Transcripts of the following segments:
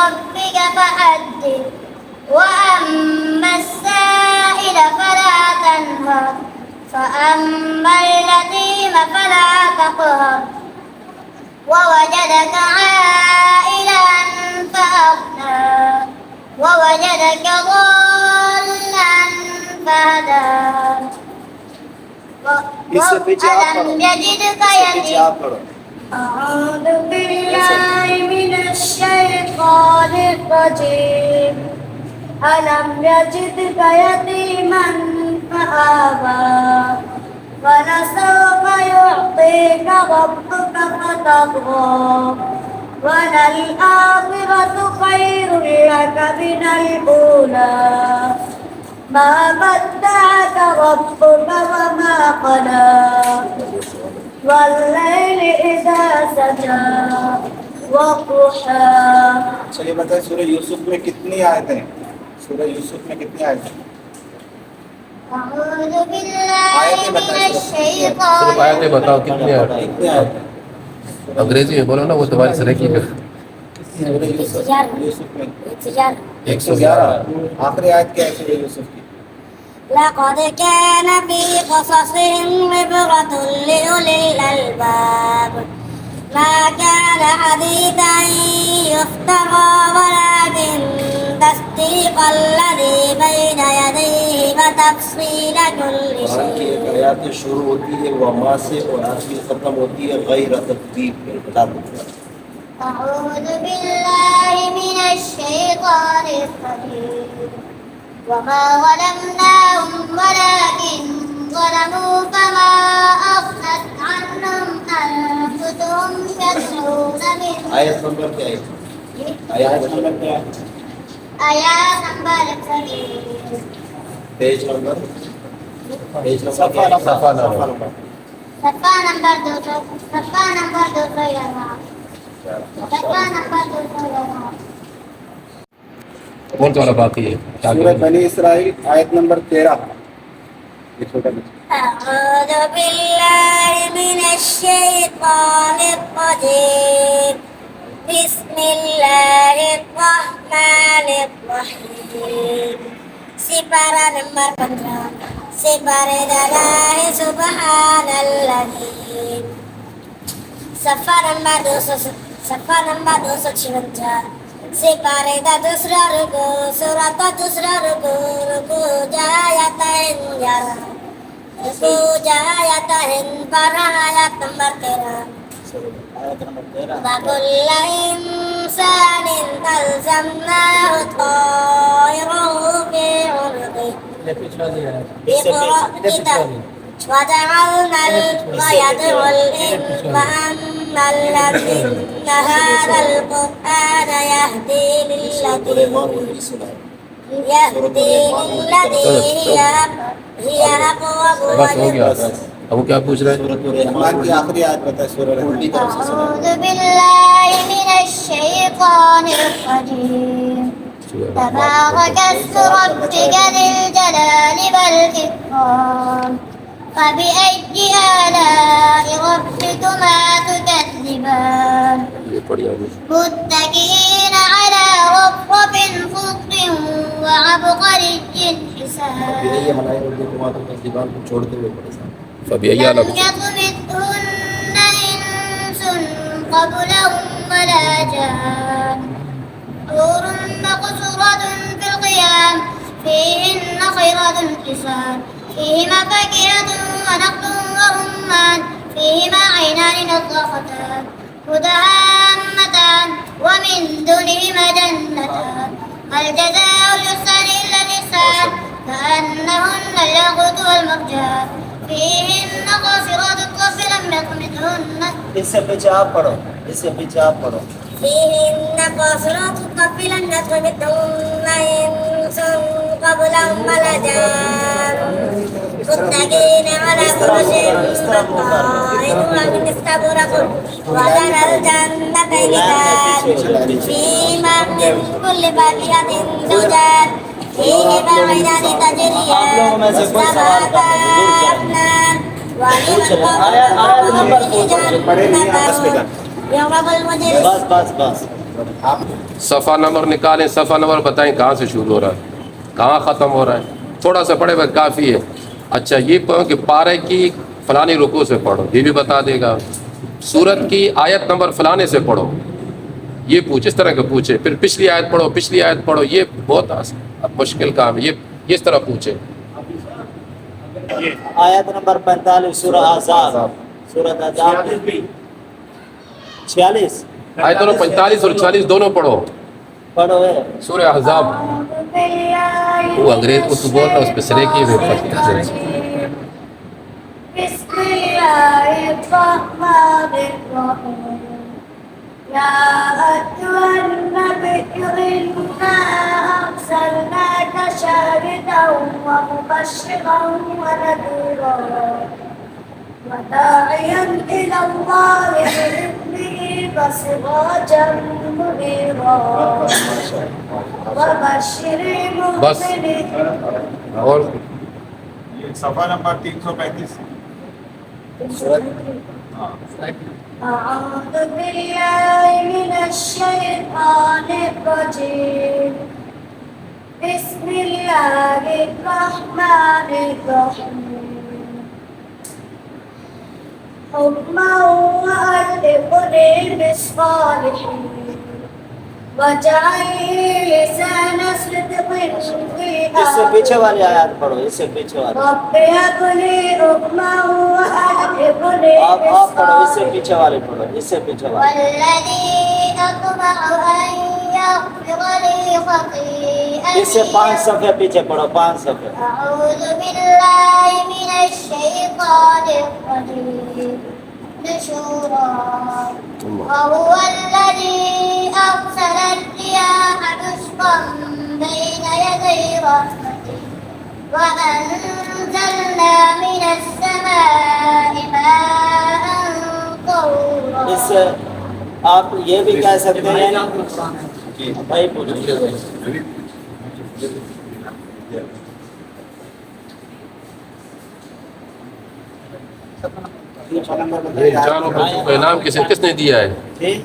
ربك فحدث وأما السائل فلا تنهر فأما اليتيم فلا تقهر ووجدك عائلا فأغنى ووجدك ضالا فهدى ألم يجدك يتيما أعوذ بالله من الشيطان الرجيم ألم يجدك يتيما فآوى ولسوف يعطيك ربك فترضى وللآخرة خير لك من الأولى ما ودعك ربك وما قلى والليل إذا سجى والضحى. चलिए बताइए सूरह यूसुफ में कितनी आयतें हैं? सूरह यूसुफ में कितनी आयतें हैं? أعوذ بالله من الشيطان सिर्फ आयतें बताओ कितनी आयतें? कितनी आयतें? अंग्रेजी में बोलो ना, वो तुम्हारी सराइकी में। सूरह यूसुफ में 111 आखिरी आयत क्या है सूरह यूसुफ की? لقد كان في قصصهم عبرة لأولي الألباب ما كان حديثا يفترى ولكن تصديق الذي بين يديه وتفصيل كل कुरान की एक شيء. आयत शुरू होती है वमा से और आखिरी खत्म होती है गैर तकदीब पे। बता दो أعوذ بالله من الشيطان الرجيم وما ظلمناهم ولكن ظلموا فما أغنت عنهم أنفسهم يدعون من आयत नंबर क्या है? आयत नंबर क्या है? آيات نمبر 3 पेज नंबर सफा नंबर सफा नंबर صفحة نمبر 200 صفحة نمبر 200 يا جماعة صفحة نمبر 200 يا جماعة. कौन सा वाला बाकी है? सूरह बनी इसराइल आयत नंबर 13 ये छोटा बच्चा أعوذ بالله من الشيطان الرجيم بسم الله الرحمن الرحيم سفارة نمبر 15 سفارة الله سبحان الذي सफ़ा नंबर 256 सिपारे का दूसरा रुको सूरत का दूसरा रुको रुको जाता है रुको जाता है बारह आयत नंबर 13 वकुल्ल इंसानिन अल्ज़मनाहु ताइरहु फी उनुक़िहि इक़रा किताबक وجعلنا يدعو وأما الذين هذا القرآن يهدي للتي هي أقوم बस हो गया। अब वो क्या पूछ रहे हैं? सूरत रहमान की आखिरी आयत बताए सूरह रहमान उल्टी तरफ से सुना। أعوذ بالله من الشيطان الرجيم تبارك اسم ربك ذي الجلال والإكرام فبأي آلاء ربكما تكذبان ये बढ़िया है। متكئين على رفرف خضر وعبقري حسان ये हमारे उर्दू कुमार के दीवार को छोड़ते हुए पड़े साहब। فبأي لم آلاء يطمثهن إنس قبلهم ولا جان حور مقصورات في القيام فيهن خيرات حسان فيهما فاكهة ونخل ورمان فيهما عينان نضاختان مدهامتان ومن دونهما جنتان هل جزاء الإحسان إلا الإحسان كأنهن الياقوت والمرجان فيهن قاصرات الطرف لم يطمثهن इससे पीछे आप पढ़ो, इससे पीछे आप पढ़ो। فيهن قاصرات الطرف لم يطمثهن إنس قبلهم ولا جان متكئين على فرش مطهرة من استبرق وترى الجنتين دان فيهما من كل فاكهة زوجان فيهما عينان تجريان سماء أفنان ولمن قبل جنتان يغرب المجلس बस बस बस आप सफ़ा नंबर निकालें, सफ़ा नंबर बताएं कहाँ से शुरू हो रहा है, कहाँ ख़त्म हो रहा है। थोड़ा सा पढ़े बस काफ़ी है। अच्छा ये पढ़ो कि पारे की फ़लानी रुकू से पढ़ो, ये भी बता देगा। सूरत की आयत नंबर फ़लाने से पढ़ो, ये पूछ, इस तरह के पूछे। फिर पिछली आयत पढ़ो, पिछली आयत पढ़ो, ये बहुत मुश्किल काम है। ये इस तरह पूछे। आयत नंबर 45 सूरह अहज़ाब, सूरह अहज़ाब 46 आयत दोनों 45 और 40 दोनों पढ़ो। पढ़ो है। सूरह अहज़ाब, वो अंग्रेज उर्दू बोल रहा है, उस पर सरे की बिस्मिल्लाहिर्रहमानिर्रहीम या अय्युहन नबी इन्ना अरसलनाका शाहिदन व मुबश्शिरन व नज़ीरा व दा'iyan इला अल्लाहि बिइज़निही व सिराजन मुनीरा व बश्शिरिल बस। मुमिनीन। और ये सफा नंबर 335 أعوذ بالله من الشيطان الرجيم بسم الله الرحمن الرحيم حكما وألحقني بالصالحين وجعلني لسان صدق في इससे पीछे वाली आयत पढ़ो, इससे पीछे वाली। رب هب لي حكما وألحقني आप पढ़ो, इससे पीछे वाली पढ़ो, इससे पीछे वाली। والذي أطمع أن يغفر لي خطيئتي इससे 5 सफ़े पीछे पढ़ो, 5 सफ़े। أعوذ بالله من الشيطان الرجيم نشورا وهو الذي أرسل الرياح بشرا بين يدي رحمته وأنزلنا من السماء ماء طهورا इससे आप ये भी कह सकते हैं भाई पूछो। सफा नंबर ये बताइए। जानों बच्चों को इनाम किसने दिया है? ठीक,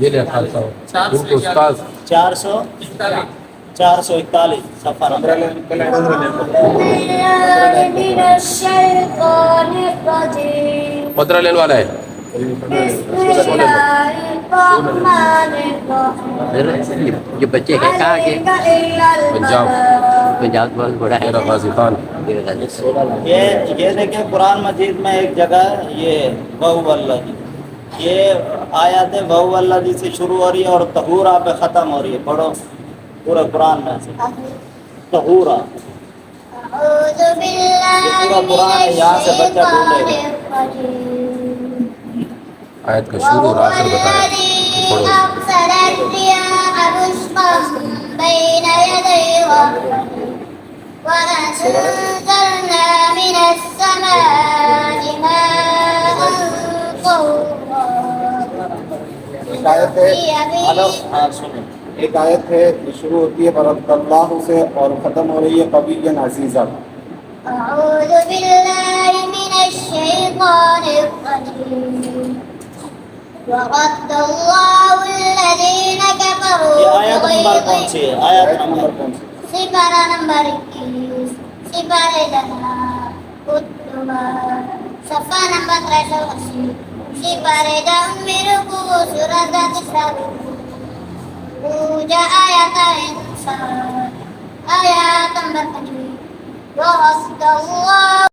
ये ले खालसा हो उनके उस्ताद 441 सफ़ा नंबर। بالله من الشيطان الرجيم 15 लेने वाला है। بسم الله الرحمن الرحيم जो बच्चे हैं कहाँ के? عليك إلا पंजाब। البلاغ पंजाब बहुत बड़ा है। मेरा गाजी खान। ये देखिए कुरान मजीद में एक जगह ये वहुवल्लज़ी, ये आयत वहुवल्लज़ी से शुरू हो रही है और तहूरा पे ख़त्म हो रही है। पढ़ो पूरे कुरान में से तहूरा। أعوذ بالله ये पूरा من कुरान है, यहाँ से बच्चा الشيطان ढूंढेगा। الرجيم आयत का शुरू और وهو आखिर बताया। الذي पढ़ो। أرسل الرياح بشرا بين يدي رحمته وأنزلنا من السماء ماء طهورا एक आयत है, हेलो, हाँ सुनो। एक आयत है ये शुरू होती है बरकल्लाह से और ख़त्म हो रही है कविय्यन अज़ीज़ा। أعوذ بالله من الشيطان الرجيم ورد الله الذين كفروا ये आयत नंबर कौन सी है? आयत नंबर कौन सी? सिपारा नंबर 21 सिपारे जना उत्तमा सफा नंबर 380 सिपारे दा मेरे को सूरत तिसारू पूजा आयत इंसान आयत नंबर 25 ورد الله